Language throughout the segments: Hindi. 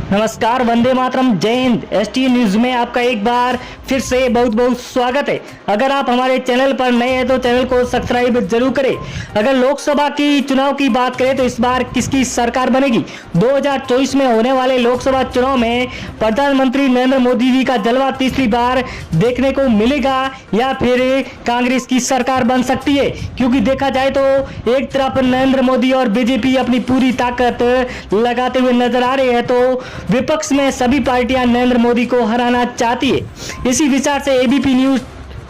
नमस्कार, वंदे मातरम, जय हिंद। एसटी न्यूज में आपका एक बार फिर से बहुत बहुत स्वागत है। अगर आप हमारे चैनल पर नए हैं तो चैनल को सब्सक्राइब जरूर करें। अगर लोकसभा की चुनाव की बात करें तो इस बार किसकी सरकार बनेगी? 2024 में होने वाले लोकसभा चुनाव में प्रधानमंत्री नरेंद्र मोदी जी का जलवा तीसरी बार देखने को मिलेगा या फिर कांग्रेस की सरकार बन सकती है? क्योंकि देखा जाए तो एक तरफ नरेंद्र मोदी और बीजेपी अपनी पूरी ताकत लगाते हुए नजर आ रहे हैं, तो विपक्ष में सभी पार्टियां नरेंद्र मोदी को हराना चाहती है। इसी विचार से एबीपी न्यूज,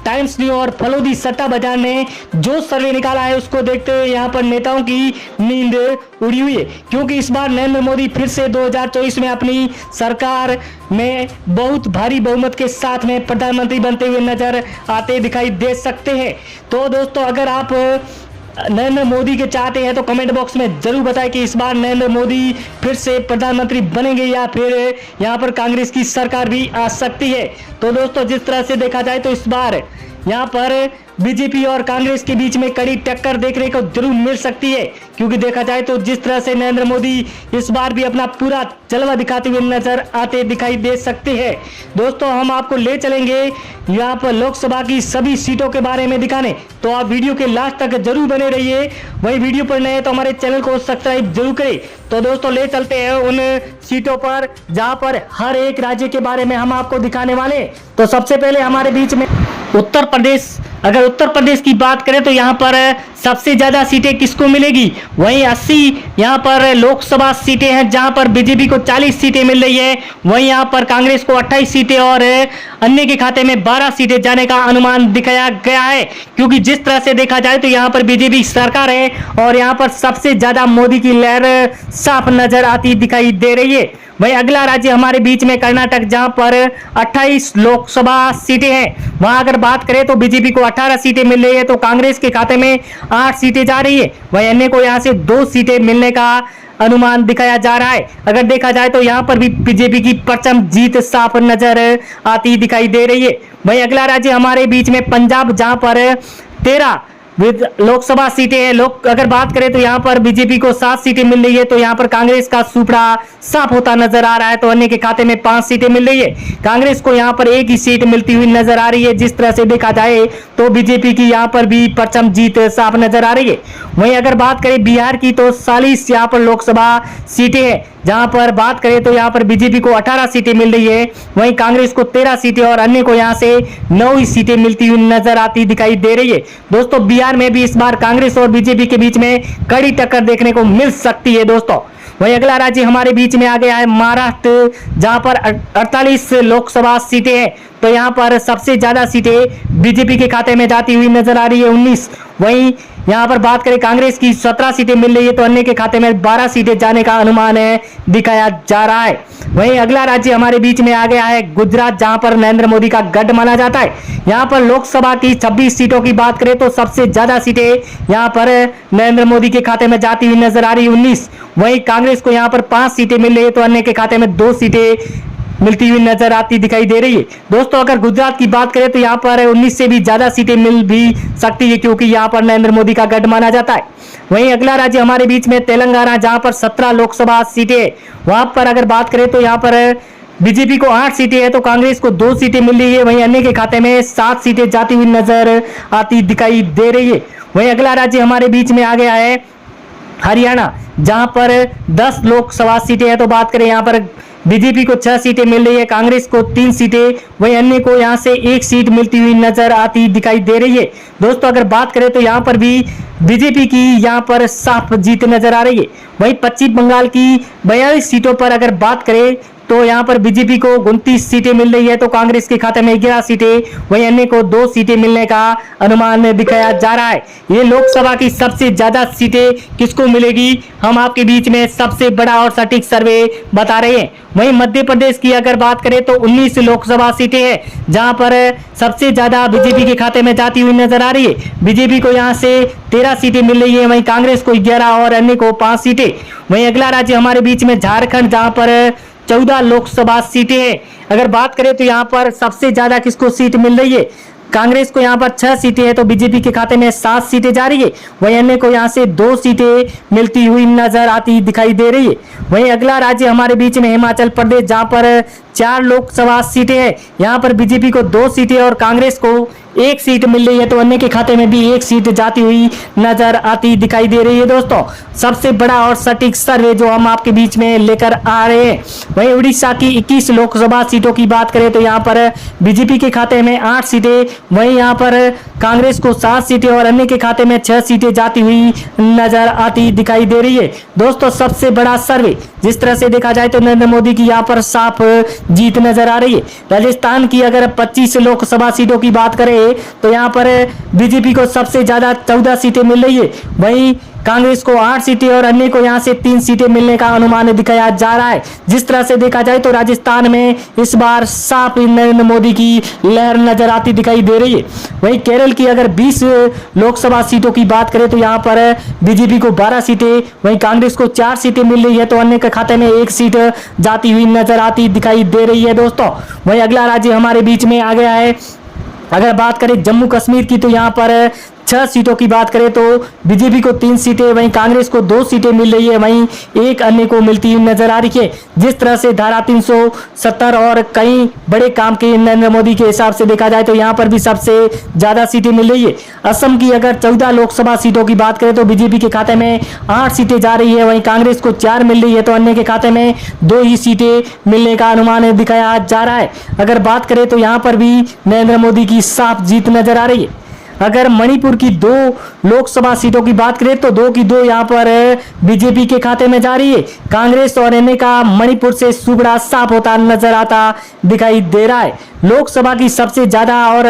टाइम्स न्यूज और फलोदी सट्टा बाजार ने जो सर्वे निकाला है उसको देखते हुए यहाँ पर नेताओं की नींद उड़ी हुई है, क्योंकि इस बार नरेंद्र मोदी फिर से 2024 में अपनी सरकार में बहुत भारी बहुमत के साथ में प्रधानमंत्री बनते हुए नजर आते दिखाई दे सकते हैं। तो दोस्तों, अगर आप नरेंद्र मोदी के चाहते हैं तो कमेंट बॉक्स में जरूर बताएं कि इस बार नरेंद्र मोदी फिर से प्रधानमंत्री बनेंगे या फिर यहाँ पर कांग्रेस की सरकार भी आ सकती है। तो दोस्तों, जिस तरह से देखा जाए तो इस बार यहाँ पर बीजेपी और कांग्रेस के बीच में कड़ी टक्कर देखने को जरूर मिल सकती है, क्योंकि देखा जाए तो जिस तरह से नरेंद्र मोदी इस बार भी अपना पूरा जलवा दिखाते हुए नजर आते दिखाई दे सकते हैं। दोस्तों, हम आपको ले चलेंगे यहाँ पर लोकसभा की सभी सीटों के बारे में दिखाने, तो आप वीडियो के लास्ट तक जरूर बने रहिए। वही वीडियो पर नए तो हमारे चैनल को सब्सक्राइब जरूर करें। तो दोस्तों, ले चलते हैं उन सीटों पर जहां पर हर एक राज्य के बारे में हम आपको दिखाने वाले। तो सबसे पहले हमारे बीच में उत्तर प्रदेश। अगर उत्तर प्रदेश की बात करें तो यहाँ पर सबसे ज्यादा सीटें किसको मिलेगी? वहीं 80 यहाँ पर लोकसभा सीटें हैं, जहां पर बीजेपी को 40 सीटें मिल रही है। वहीं यहाँ पर कांग्रेस को 28 सीटें और अन्य के खाते में 12 सीटें जाने का अनुमान दिखाया गया है, क्योंकि जिस तरह से देखा जाए तो यहाँ पर बीजेपी सरकार है और यहाँ पर सबसे ज्यादा मोदी की लहर साफ नजर आती दिखाई दे रही है। वही अगला राज्य हमारे बीच में कर्नाटक, जहां पर 28 लोकसभा सीटें हैं। वहां अगर बात करें तो बीजेपी को 18 सीटें मिल रही है, तो कांग्रेस के खाते में 8 सीटें जा रही है। वही अन्य को यहां से 2 सीटें मिलने का अनुमान दिखाया जा रहा है। अगर देखा जाए तो यहां पर भी बीजेपी की परचम जीत साफ नजर आती दिखाई दे रही है। वही अगला राज्य हमारे बीच में पंजाब, जहां पर 13 लोकसभा सीटें हैं। अगर बात करें तो यहाँ पर बीजेपी को 7 सीटें मिल रही है, तो यहाँ पर कांग्रेस का सुपड़ा साफ होता नजर आ रहा है, तो अन्य के खाते में 5 सीटें मिल रही है। कांग्रेस को यहाँ पर एक ही सीट मिलती हुई नजर आ रही है। जिस तरह से देखा जाए तो बीजेपी की यहाँ पर भी परचम जीत साफ नजर आ रही है। वहीं अगर बात करें बिहार की तो 40 यहाँ पर लोकसभा सीटें हैं, जहां पर बात करें तो यहाँ पर बीजेपी को 18 सीटें मिल रही है। वहीं कांग्रेस को 13 सीटें और अन्य को यहाँ से 9 ही सीटें मिलती हुई नजर आती दिखाई दे रही है। दोस्तों, बिहार में भी इस बार कांग्रेस और बीजेपी के बीच में कड़ी टक्कर देखने को मिल सकती है। दोस्तों, वहीं अगला राज्य हमारे बीच में आ गया है महाराष्ट्र, जहां पर 48 लोकसभा सीटें हैं, तो यहाँ पर सबसे ज्यादा सीटें बीजेपी के खाते में जाती हुई नजर आ रही है, 19। वहीं यहाँ पर बात करें कांग्रेस की 17 सीटें मिल रही है, तो अन्य के खाते में 12 सीटें जाने का अनुमान है दिखाया जा रहा है। वहीं अगला राज्य हमारे बीच में आ गया है गुजरात, जहां पर नरेंद्र मोदी का गढ़ माना जाता है। यहाँ पर लोकसभा की 26 सीटों की बात करें तो सबसे ज्यादा सीटें यहाँ पर नरेंद्र मोदी के खाते में जाती हुई नजर आ रही है, 19। वहीं कांग्रेस को यहाँ पर 5 सीटें मिल रही है, तो अन्य के खाते में 2 सीटें मिलती हुई नजर आती दिखाई दे रही है। दोस्तों, अगर गुजरात की बात करें तो यहाँ पर 19 से भी ज्यादा सीटें मिल भी सकती है, क्योंकि यहाँ पर नरेंद्र मोदी का गढ़ माना जाता है। वहीं अगला राज्य हमारे बीच में तेलंगाना, जहां पर 17 लोकसभा सीटें, वहां पर अगर बात करें तो यहाँ पर बीजेपी को 8 सीटें है, तो कांग्रेस को 2 सीटें मिल रही है। वहीं अन्य के खाते में 7 सीटें जाती हुई नजर आती दिखाई दे रही है। वहीं अगला राज्य हमारे बीच में आ गया है हरियाणा, जहां पर 10 लोकसभा सीटें हैं, तो बात करें यहाँ पर बीजेपी को 6 सीटें मिल रही है, कांग्रेस को 3 सीटें, वहीं अन्य को यहां से 1 सीट मिलती हुई नजर आती दिखाई दे रही है। दोस्तों, अगर बात करें तो यहां पर भी बीजेपी की यहां पर साफ जीत नजर आ रही है। वहीं पश्चिम बंगाल की 42 सीटों पर अगर बात करें तो यहाँ पर बीजेपी को 29 सीटें मिल रही है, तो कांग्रेस के खाते में 11 सीटें, वहीं अन्य को 2 सीटें मिलने का अनुमान दिखाया जा रहा है। ये लोकसभा की सबसे ज्यादा सीटें किसको मिलेगी, हम आपके बीच में सबसे बड़ा और सटीक सर्वे बता रहे हैं। वहीं मध्य प्रदेश की अगर बात करें तो 19 लोकसभा सीटें हैं, जहां पर सबसे ज्यादा बीजेपी के खाते में जाती हुई नजर आ रही है। बीजेपी को यहां से 13 सीटें मिल रही है, वहीं कांग्रेस को 11 और अन्य को 5 सीटें। वहीं अगला राज्य हमारे बीच में झारखंड, जहां पर 14 लोकसभा सीटें हैं। अगर बात करें तो यहाँ पर सबसे ज्यादा किसको सीट मिल रही है, कांग्रेस को यहाँ पर 6 सीटें हैं तो बीजेपी के खाते में 7 सीटें जा रही है। वहीं अन्य को यहाँ से 2 सीटें मिलती हुई नजर आती दिखाई दे रही है। वहीं अगला राज्य हमारे बीच में हिमाचल प्रदेश, जहां पर 4 लोकसभा सीटें हैं। यहाँ पर बीजेपी को 2 सीटें और कांग्रेस को 1 सीट मिल रही है, तो अन्य के खाते में भी 1 सीट जाती हुई नजर आती दिखाई दे रही है। दोस्तों, सबसे बड़ा और सटीक सर्वे जो हम आपके बीच में लेकर आ रहे हैं। वहीं उड़ीसा की 21 लोकसभा सीटों की बात करें तो यहाँ पर बीजेपी के खाते में 8 सीटें, वहीं यहाँ पर कांग्रेस को 7 सीटें और अन्य के खाते में 6 सीटें जाती हुई नजर आती दिखाई दे रही है। दोस्तों, सबसे बड़ा सर्वे जिस तरह से देखा जाए तो नरेंद्र मोदी की यहाँ पर साफ जीत नजर आ रही है। राजस्थान की अगर 25 लोकसभा सीटों की बात करें तो यहाँ पर बीजेपी को सबसे ज्यादा 14 सीटें मिल रही है। वहीं कांग्रेस को 8 सीटें और अन्य को यहाँ से 3 सीटें मिलने का अनुमान दिखाया जा रहा है। जिस तरह से देखा जाए तो राजस्थान में इस बार साफ नरेंद्र मोदी की लहर नजर आती दिखाई दे रही है। वहीं केरल की अगर 20 लोकसभा सीटों की बात करें तो यहाँ पर बीजेपी को 12 सीटें, वहीं कांग्रेस को 4 सीटें मिल रही है, तो अन्य के खाते में 1 सीट जाती हुई नजर आती दिखाई दे रही है। दोस्तों, वहीं अगला राज्य हमारे बीच में आ गया है। अगर बात करें जम्मू कश्मीर की तो यहाँ पर 6 सीटों की बात करें तो बीजेपी को 3 सीटें, वहीं कांग्रेस को 2 सीटें मिल रही है, वहीं 1 अन्य को मिलती हुई नजर आ रही है। जिस तरह से धारा 370 और कई बड़े काम के नरेंद्र मोदी के हिसाब से देखा जाए तो यहाँ पर भी सबसे ज्यादा सीटें मिल रही है। असम की अगर 14 लोकसभा सीटों की बात करें तो बीजेपी के खाते में 8 सीटें जा रही है, वहीं कांग्रेस को 4 मिल रही है, तो अन्य के खाते में 2 ही सीटें मिलने का अनुमान दिखाया जा रहा है। अगर बात करें तो यहाँ पर भी नरेंद्र मोदी की साफ जीत नजर आ रही है। अगर मणिपुर की 2 लोकसभा सीटों की बात करें तो 2 की 2 यहाँ पर बीजेपी के खाते में जा रही है। कांग्रेस और एनए का मणिपुर से सुगड़ा साफ होता नजर आता दिखाई दे रहा है। लोकसभा की सबसे ज्यादा और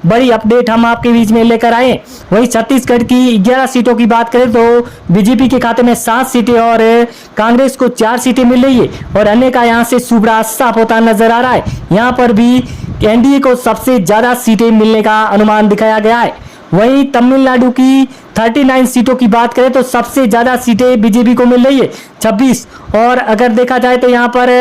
बड़ी अपडेट हम आपके बीच में लेकर आए। वहीं छत्तीसगढ़ की 11 सीटों की बात करें तो बीजेपी के खाते में 7 सीटें और कांग्रेस को 4 सीटें मिल रही है, और अन्य का यहाँ से सुगड़ा साफ होता नजर आ रहा है। यहाँ पर भी एनडीए को सबसे ज्यादा सीटें मिलने का अनुमान दिखाया गया है। वहीं तमिलनाडु की 39 सीटों की बात करें तो सबसे ज्यादा सीटें बीजेपी को मिल रही है, 26, और अगर देखा जाए तो यहाँ पर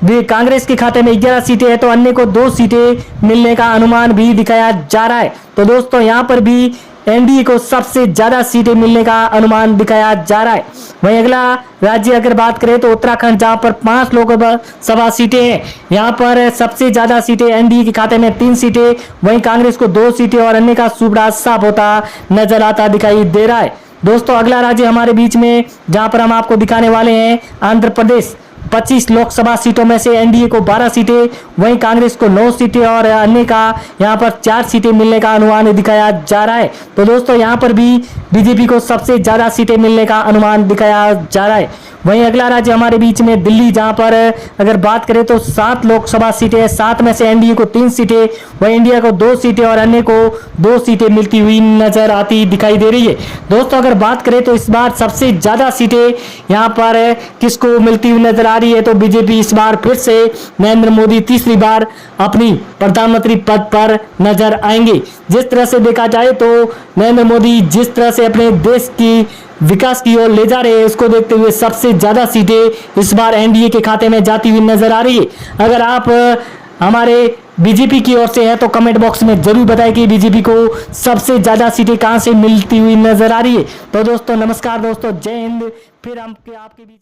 भी कांग्रेस के खाते में 11 सीटें हैं, तो अन्य को 2 सीटें मिलने का अनुमान भी दिखाया जा रहा है। तो दोस्तों, यहाँ पर भी एनडीए को सबसे ज्यादा सीटें मिलने का अनुमान दिखाया जा रहा है। वहीं अगला राज्य अगर बात करें तो उत्तराखंड, जहां पर 5 लोकसभा सीटें हैं, यहां पर सबसे ज्यादा सीटें एनडीए के खाते में 3 सीटें, वहीं कांग्रेस को 2 सीटें और अन्य का सुबड़ा साफ होता नजर आता दिखाई दे रहा है। दोस्तों, अगला राज्य हमारे बीच में जहां पर हम आपको दिखाने वाले हैं आंध्र प्रदेश। 25 लोकसभा सीटों में से एनडीए को 12 सीटें, वहीं कांग्रेस को 9 सीटें और अन्य का यहां पर 4 सीटें मिलने का अनुमान दिखाया जा रहा है। तो दोस्तों, यहां पर भी बीजेपी को सबसे ज्यादा सीटें मिलने का अनुमान दिखाया जा रहा है। वहीं अगला राज्य हमारे बीच में दिल्ली, जहां पर अगर बात करें तो 7 लोकसभा सीटें, 7 में से एनडीए को 3 सीटें, वहीं इंडिया को 2 सीटें और अन्य को 2 सीटें मिलती हुई नजर आती दिखाई दे रही है। दोस्तों, अगर बात करें तो इस बार सबसे ज्यादा सीटें यहां पर किसको मिलती हुई नजर आ रही है, तो बीजेपी इस बार फिर से नरेंद्र मोदी तीसरी बार अपनी प्रधानमंत्री पद पर नजर आएंगे। जिस तरह से देखा जाए तो नरेंद्र मोदी जिस तरह से अपने देश की विकास की ओर ले जा रहे हैं, उसको देखते हुए सबसे ज्यादा सीटें इस बार एनडीए के खाते में जाती हुई नजर आ रही है। अगर आप हमारे बीजेपी की ओर से है तो कमेंट बॉक्स में जरूर बताएं कि बीजेपी को सबसे ज्यादा सीटें कहां से मिलती हुई नजर आ रही है। तो दोस्तों, नमस्कार दोस्तों, जय हिंद। फिर हम आपके बीच